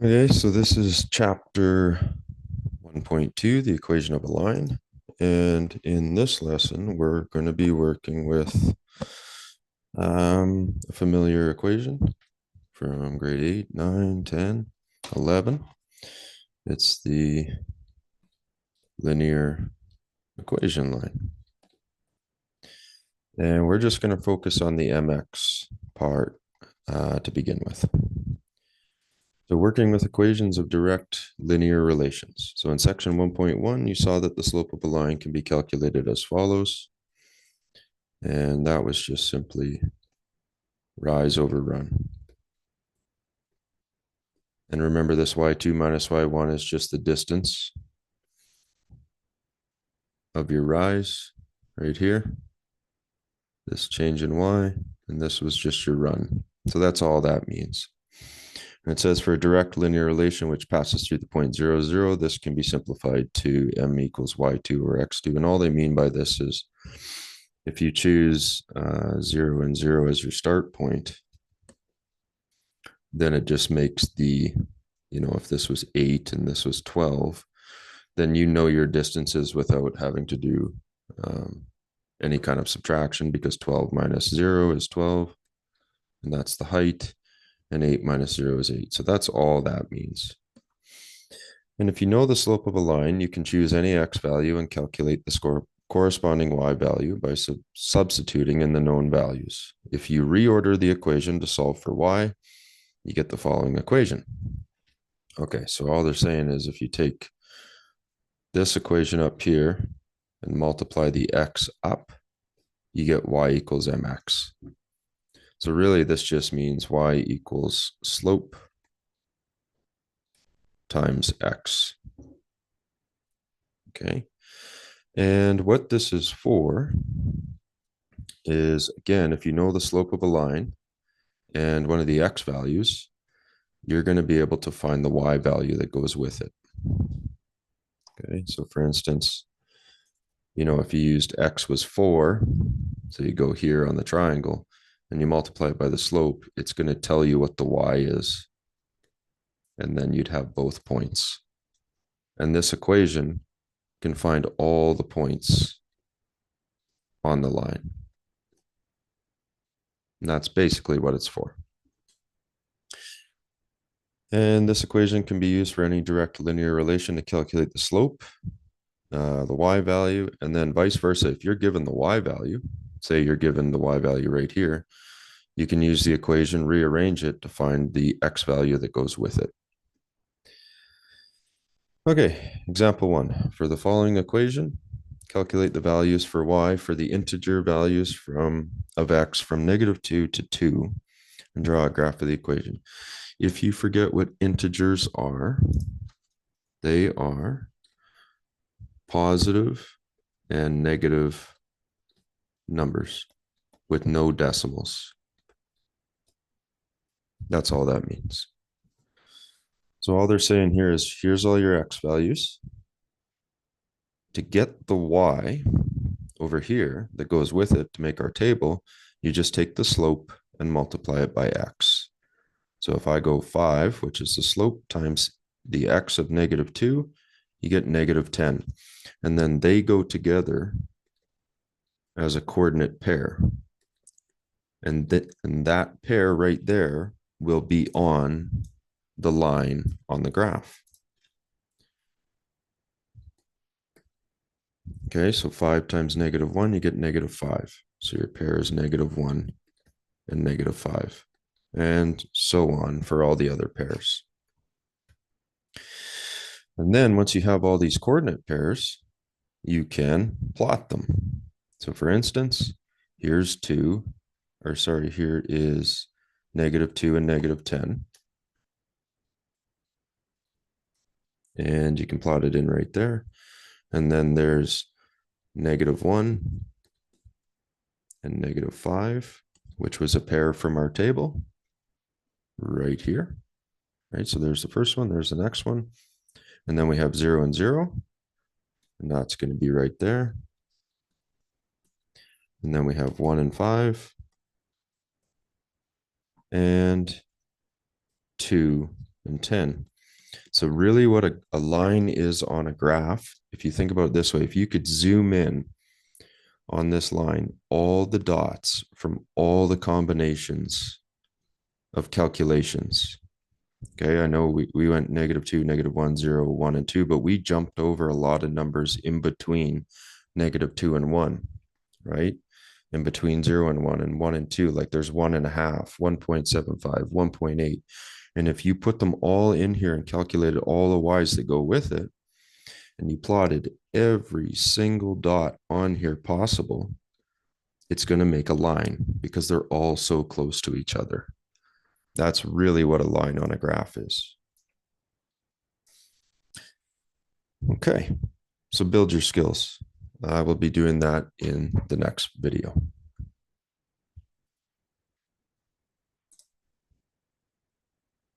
Okay, so this is chapter 1.2, the equation of a line. And in this lesson, we're going to be working with a familiar equation from grade 8, 9, 10, 11. It's the linear equation line. And we're just going to focus on the mx part to begin with. So working with equations of direct linear relations. So in section 1.1, you saw that the slope of a line can be calculated as follows. And that was just simply rise over run. And remember, this y2 minus y1 is just the distance of your rise right here. This change in y, and this was just your run. So that's all that means. And it says for a direct linear relation which passes through the point 0, 0, this can be simplified to m equals y2 or x2. And all they mean by this is if you choose 0 and 0 as your start point, then it just makes if this was 8 and this was 12, then you know your distances without having to do any kind of subtraction, because 12 minus 0 is 12, and that's the height, and 8 minus 0 is 8. So that's all that means. And if you know the slope of a line, you can choose any x value and calculate the corresponding y value by substituting in the known values. If you reorder the equation to solve for y, you get the following equation. Okay, so all they're saying is if you take this equation up here and multiply the x up, you get y equals mx. So really, this just means y equals slope times x. Okay. And what this is for is, again, if you know the slope of a line and one of the x values, you're going to be able to find the y value that goes with it. Okay. So for instance, if you used x was 4, so you go here on the triangle and you multiply it by the slope, it's going to tell you what the y is. And then you'd have both points. And this equation can find all the points on the line. And that's basically what it's for. And this equation can be used for any direct linear relation to calculate the slope, the y value, and then vice versa. If you're given the y value, say you're given the y value right here, you can use the equation, rearrange it to find the x value that goes with it. Okay, example 1. For the following equation, calculate the values for y for the integer values of x from -2 to 2 and draw a graph of the equation. If you forget what integers are, they are positive and negative numbers with no decimals. That's all that means. So all they're saying here is here's all your x values. To get the y over here that goes with it to make our table, you just take the slope and multiply it by x. So if I go 5, which is the slope, times the x of -2, you get -10. And then they go together as a coordinate pair. And that pair right there will be on the line on the graph. Okay, so 5 times -1, you get -5. So your pair is -1 and -5, and so on for all the other pairs. And then once you have all these coordinate pairs, you can plot them. So for instance, here is -2 and -10. And you can plot it in right there. And then there's -1 and -5, which was a pair from our table right here. Right, so there's the first one, there's the next one. And then we have 0 and 0. And that's going to be right there. And then we have 1 and 5. And 2 and 10. So really what a line is on a graph, if you think about it this way, if you could zoom in on this line, all the dots from all the combinations of calculations. Okay, I know we went -2, -1, 0, 1, and 2, but we jumped over a lot of numbers in between -2 and 1, right? In between 0 and 1 and 1 and 2, like there's 1.5, 1.75, 1.8. And if you put them all in here and calculated all the y's that go with it, and you plotted every single dot on here possible, it's going to make a line because they're all so close to each other. That's really what a line on a graph is. Okay, so build your skills. I will be doing that in the next video.